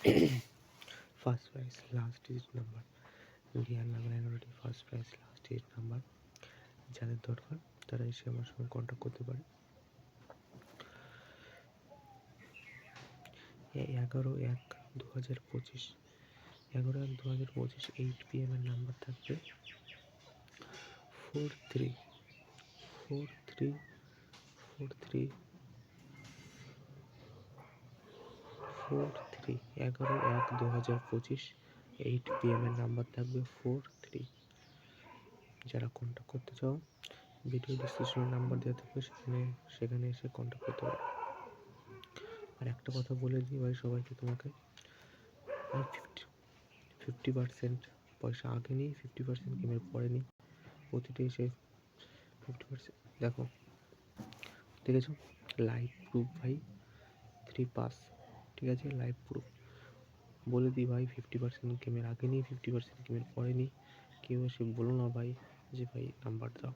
First prize last digit number, real নামের 11টি first prize last digit number যাদের দরকার তারা এসে আমার সঙ্গে কন্ট্যাক্ট করতে পারে। 11/1/2025 11/1/2025 8 PM এর নাম্বার থাকবে 43 11/1/2025 8 PM এর নাম্বার থাকবে 43। যারা কন্ট্যাক্ট করতে চাও ভিডিও ডিসক্রিপশনে নাম্বার দেওয়া থাকবে, সেখানে এসে কন্ট্যাক্ট করতে পারো। আর একটা কথা বলে দিই ভাই সবাইকে, তোমাকে আমি 50% পয়সা আগে নিই, 50% গেমের পরে নিই। প্রতিটি এসে 50% দেখো, দেখেছো লাইভ প্রুফ ভাই 3 পাস, ঠিক আছে লাইভ প্রুফ বলে দিই ভাই। 50% গেমের আগে নিই, 50% গেমের পরে নিই। কেউ এসে বলো না ভাই যে ভাই নাম্বার দাও।